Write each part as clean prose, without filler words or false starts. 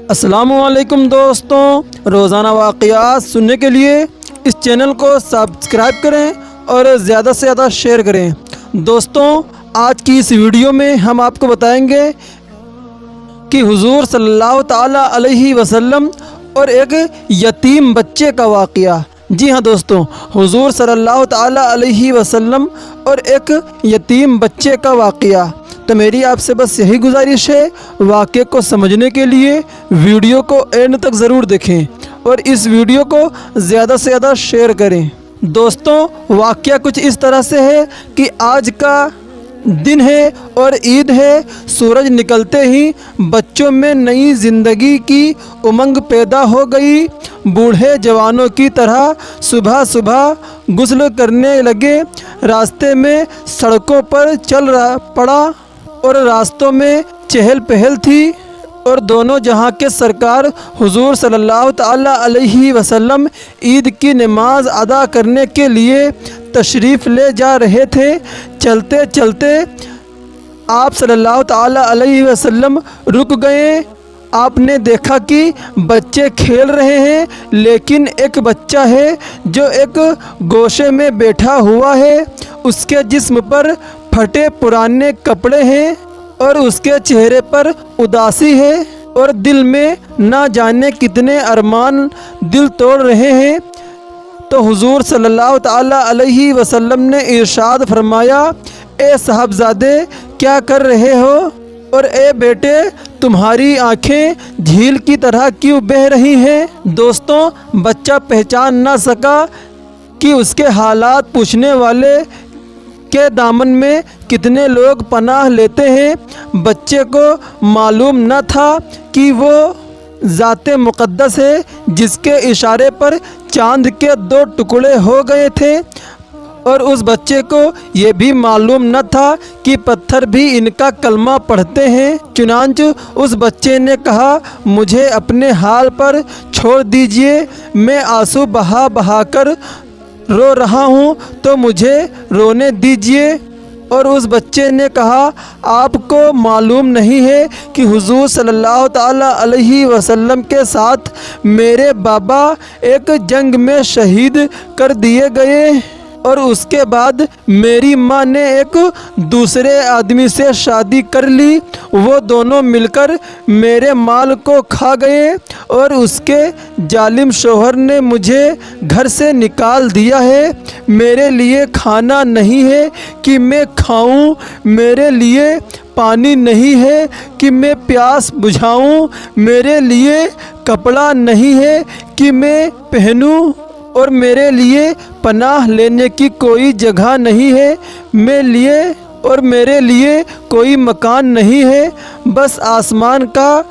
السلام علیکم دوستوں، روزانہ واقعات سننے کے لیے اس چینل کو سبسکرائب کریں اور زیادہ سے زیادہ شیئر کریں۔ دوستوں، آج کی اس ویڈیو میں ہم آپ کو بتائیں گے کہ حضور صلی اللہ تعالیٰ علیہ وسلم اور ایک یتیم بچے کا واقعہ۔ جی ہاں دوستوں، حضور صلی اللہ تعالیٰ علیہ وسلم اور ایک یتیم بچے کا واقعہ۔ تو میری آپ سے بس یہی گزارش ہے، واقعے کو سمجھنے کے لیے ویڈیو کو اینڈ تک ضرور دیکھیں اور اس ویڈیو کو زیادہ سے زیادہ شیئر کریں۔ دوستوں، واقعہ کچھ اس طرح سے ہے کہ آج کا دن ہے اور عید ہے۔ سورج نکلتے ہی بچوں میں نئی زندگی کی امنگ پیدا ہو گئی۔ بوڑھے جوانوں کی طرح صبح صبح غسل کرنے لگے۔ راستے میں سڑکوں پر چل پڑا اور راستوں میں چہل پہل تھی، اور دونوں جہاں کے سرکار حضور صلی اللہ تعالیٰ علیہ وسلم عید کی نماز ادا کرنے کے لیے تشریف لے جا رہے تھے۔ چلتے چلتے آپ صلی اللہ تعالیٰ علیہ وسلم رک گئے۔ آپ نے دیکھا کہ بچے کھیل رہے ہیں، لیکن ایک بچہ ہے جو ایک گوشے میں بیٹھا ہوا ہے۔ اس کے جسم پر پھٹے پرانے کپڑے ہیں اور اس کے چہرے پر اداسی ہے، اور دل میں نہ جانے کتنے ارمان دل توڑ رہے ہیں۔ تو حضور صلی اللہ تعالیٰ علیہ وسلم نے ارشاد فرمایا، اے صاحبزادے کیا کر رہے ہو؟ اور اے بیٹے تمہاری آنکھیں جھیل کی طرح کیوں بہہ رہی ہیں؟ دوستوں، بچہ پہچان نہ سکا کہ اس کے حالات پوچھنے والے کے دامن میں کتنے لوگ پناہ لیتے ہیں۔ بچے کو معلوم نہ تھا کہ وہ ذات مقدس ہے جس کے اشارے پر چاند کے 2 ٹکڑے ہو گئے تھے، اور اس بچے کو یہ بھی معلوم نہ تھا کہ پتھر بھی ان کا کلمہ پڑھتے ہیں۔ چنانچہ اس بچے نے کہا، مجھے اپنے حال پر چھوڑ دیجئے، میں آنسو بہا بہا کر رو رہا ہوں تو مجھے رونے دیجئے۔ اور اس بچے نے کہا، آپ کو معلوم نہیں ہے کہ حضور صلی اللہ تعالیٰ علیہ وسلم کے ساتھ میرے بابا ایک جنگ میں شہید کر دیے گئے، اور اس کے بعد میری ماں نے ایک دوسرے آدمی سے شادی کر لی۔ وہ دونوں مل کر میرے مال کو کھا گئے، اور اس کے ظالم شوہر نے مجھے گھر سے نکال دیا ہے۔ میرے لیے کھانا نہیں ہے کہ میں کھاؤں، میرے لیے پانی نہیں ہے کہ میں پیاس بجھاؤں، میرے لیے کپڑا نہیں ہے کہ میں پہنوں، اور میرے لیے پناہ لینے کی کوئی جگہ نہیں ہے، میرے لیے کوئی مکان نہیں ہے، بس آسمان کا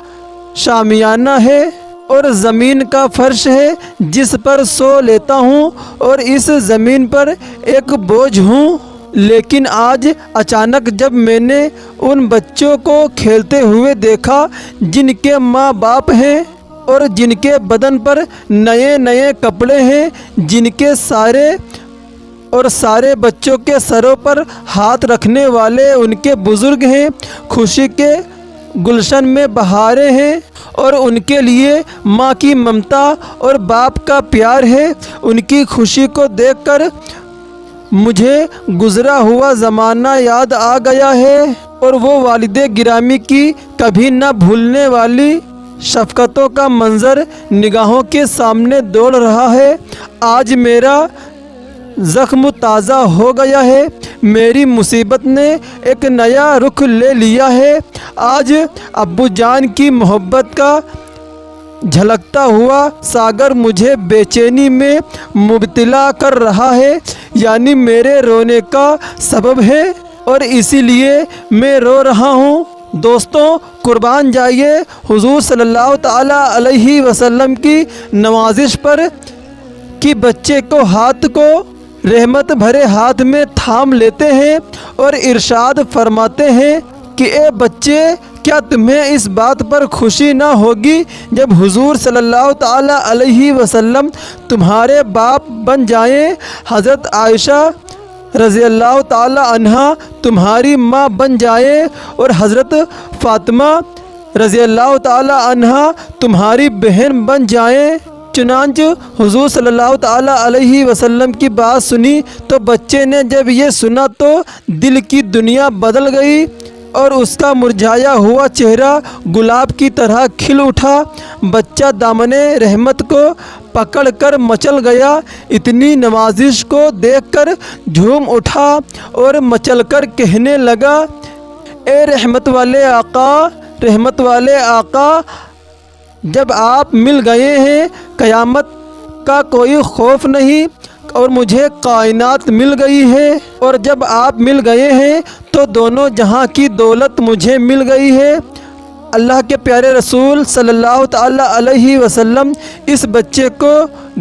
شامیانہ ہے اور زمین کا فرش ہے جس پر سو لیتا ہوں، اور اس زمین پر ایک بوجھ ہوں۔ لیکن آج اچانک جب میں نے ان بچوں کو کھیلتے ہوئے دیکھا جن کے ماں باپ ہیں اور جن کے بدن پر نئے نئے کپڑے ہیں، جن کے سارے بچوں کے سروں پر ہاتھ رکھنے والے ان کے بزرگ ہیں، خوشی کے گلشن میں بہاریں ہیں، اور ان کے لیے ماں کی ممتا اور باپ کا پیار ہے۔ ان کی خوشی کو دیکھ کر مجھے گزرا ہوا زمانہ یاد آ گیا ہے، اور وہ والد گرامی کی کبھی نہ بھولنے والی شفقتوں کا منظر نگاہوں کے سامنے دوڑ رہا ہے۔ آج میرا زخم تازہ ہو گیا ہے، میری مصیبت نے ایک نیا رخ لے لیا ہے۔ آج ابو جان کی محبت کا جھلکتا ہوا ساگر مجھے بے چینی میں مبتلا کر رہا ہے، یعنی میرے رونے کا سبب ہے، اور اسی لیے میں رو رہا ہوں۔ دوستوں، قربان جائیے حضور صلی اللہ تعالیٰ علیہ وسلم کی نوازش پر کہ بچے کو ہاتھ کو رحمت بھرے ہاتھ میں تھام لیتے ہیں اور ارشاد فرماتے ہیں کہ اے بچے، کیا تمہیں اس بات پر خوشی نہ ہوگی جب حضور صلی اللہ تعالیٰ علیہ وسلم تمہارے باپ بن جائیں؟ حضرت عائشہ رضی اللہ تعالی عنہا تمہاری ماں بن جائے اور حضرت فاطمہ رضی اللہ تعالی عنہا تمہاری بہن بن جائیں۔ چنانچہ حضور صلی اللہ تعالی علیہ وسلم کی بات سنی تو بچے نے جب یہ سنا تو دل کی دنیا بدل گئی اور اس کا مرجھایا ہوا چہرہ گلاب کی طرح کھل اٹھا۔ بچہ دامن رحمت کو پکڑ کر مچل گیا، اتنی نوازش کو دیکھ کر جھوم اٹھا اور مچل کر کہنے لگا، اے رحمت والے آقا، رحمت والے آقا، جب آپ مل گئے ہیں قیامت کا کوئی خوف نہیں اور مجھے کائنات مل گئی ہے، اور جب آپ مل گئے ہیں تو دونوں جہاں کی دولت مجھے مل گئی ہے۔ اللہ کے پیارے رسول صلی اللہ تعالی علیہ وسلم اس بچے کو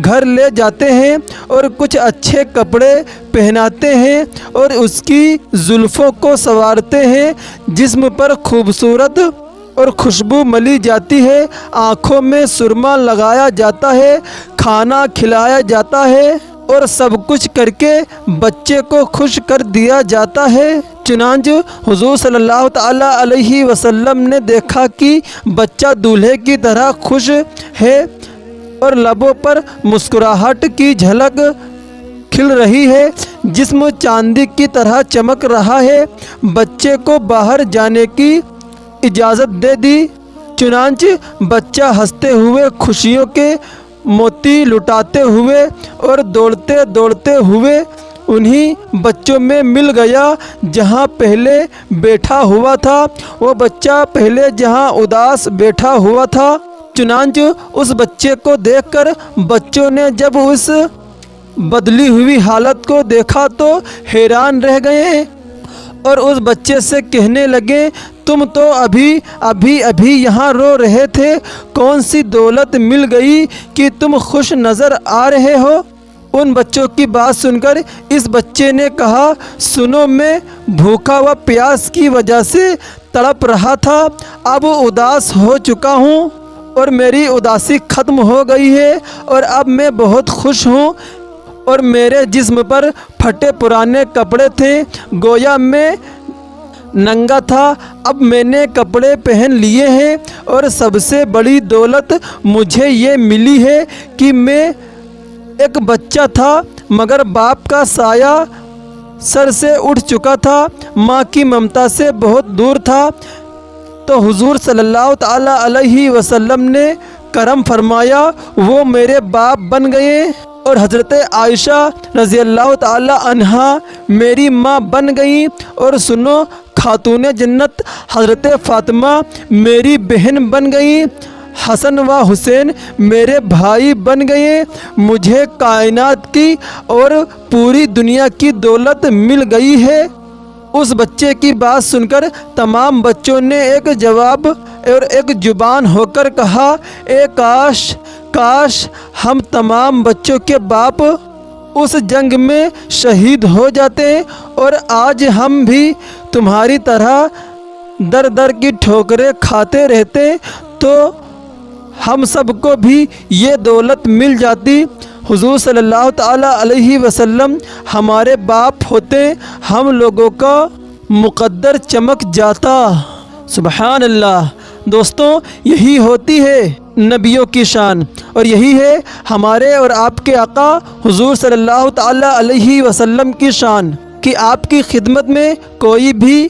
گھر لے جاتے ہیں اور کچھ اچھے کپڑے پہناتے ہیں اور اس کی زلفوں کو سنوارتے ہیں، جسم پر خوبصورت اور خوشبو ملی جاتی ہے، آنکھوں میں سرما لگایا جاتا ہے، کھانا کھلایا جاتا ہے اور سب کچھ کر کے بچے کو خوش کر دیا جاتا ہے۔ چنانچہ حضور صلی اللہ تعالی علیہ وسلم نے دیکھا کہ بچہ دولہے کی طرح خوش ہے اور لبوں پر مسکراہٹ کی جھلک کھل رہی ہے، جسم چاندی کی طرح چمک رہا ہے۔ بچے کو باہر جانے کی اجازت دے دی۔ چنانچہ بچہ ہنستے ہوئے خوشیوں کے موتی لٹاتے ہوئے اور دوڑتے دوڑتے ہوئے انہی بچوں میں مل گیا جہاں پہلے بیٹھا ہوا تھا۔ وہ بچہ پہلے جہاں اداس بیٹھا ہوا تھا، چنانچہ اس بچے کو دیکھ کر بچوں نے جب اس بدلی ہوئی حالت کو دیکھا تو حیران رہ گئے اور اس بچے سے کہنے لگے، تم تو ابھی یہاں رو رہے تھے، کون سی دولت مل گئی کہ تم خوش نظر آ رہے ہو؟ ان بچوں کی بات سن کر اس بچے نے کہا، سنو، میں بھوکا و پیاس کی وجہ سے تڑپ رہا تھا، اب اداس ہو چکا ہوں اور میری اداسی ختم ہو گئی ہے اور اب میں بہت خوش ہوں، اور میرے جسم پر پھٹے پرانے کپڑے تھے، گویا میں ننگا تھا، اب میں نے کپڑے پہن لیے ہیں، اور سب سے بڑی دولت مجھے یہ ملی ہے کہ میں ایک بچہ تھا مگر باپ کا سایہ سر سے اٹھ چکا تھا، ماں کی ممتا سے بہت دور تھا۔ تو حضور صلی اللہ تعالی علیہ وسلم نے کرم فرمایا، وہ میرے باپ بن گئے، اور حضرت عائشہ رضی اللہ تعالی عنہا میری ماں بن گئیں، اور سنو، خاتون جنت حضرت فاطمہ میری بہن بن گئیں، حسن و حسین میرے بھائی بن گئے، مجھے کائنات کی اور پوری دنیا کی دولت مل گئی ہے۔ اس بچے کی بات سن کر تمام بچوں نے ایک جواب اور ایک زبان ہو کر کہا، اے کاش ہم تمام بچوں کے باپ اس جنگ میں شہید ہو جاتے، اور آج ہم بھی تمہاری طرح در در کی ٹھوکریں کھاتے رہتے تو ہم سب کو بھی یہ دولت مل جاتی۔ حضور صلی اللہ تعالی علیہ وسلم ہمارے باپ ہوتے، ہم لوگوں کا مقدر چمک جاتا۔ سبحان اللہ۔ دوستوں، یہی ہوتی ہے نبیوں کی شان، اور یہی ہے ہمارے اور آپ کے آقا حضور صلی اللہ تعالی علیہ وسلم کی شان، کہ آپ کی خدمت میں کوئی بھی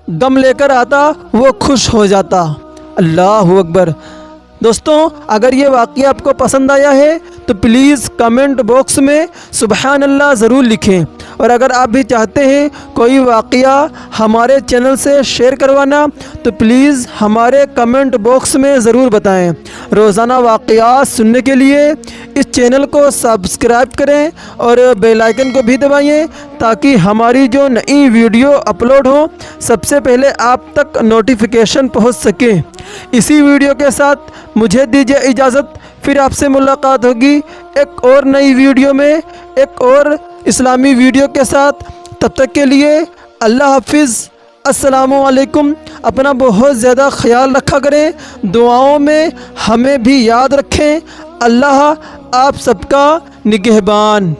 غم لے کر آتا وہ خوش ہو جاتا۔ اللہ اکبر۔ دوستوں، اگر یہ واقعہ آپ کو پسند آیا ہے تو پلیز کمنٹ باکس میں سبحان اللہ ضرور لکھیں، اور اگر آپ بھی چاہتے ہیں کوئی واقعہ ہمارے چینل سے شیئر کروانا تو پلیز ہمارے کمنٹ باکس میں ضرور بتائیں۔ روزانہ واقعات سننے کے لیے اس چینل کو سبسکرائب کریں اور بیل آئیکن کو بھی دبائیں تاکہ ہماری جو نئی ویڈیو اپلوڈ ہوں سب سے پہلے آپ تک نوٹیفیکیشن پہنچ سکے۔ اسی ویڈیو کے ساتھ مجھے دیجیے اجازت، پھر آپ سے ملاقات ہوگی ایک اور نئی ویڈیو میں، ایک اور اسلامی ویڈیو کے ساتھ۔ تب تک کے لیے اللہ حافظ، السلام علیکم۔ اپنا بہت زیادہ خیال رکھا کریں، دعاؤں میں ہمیں بھی یاد رکھیں۔ اللہ آپ سب کا نگہبان۔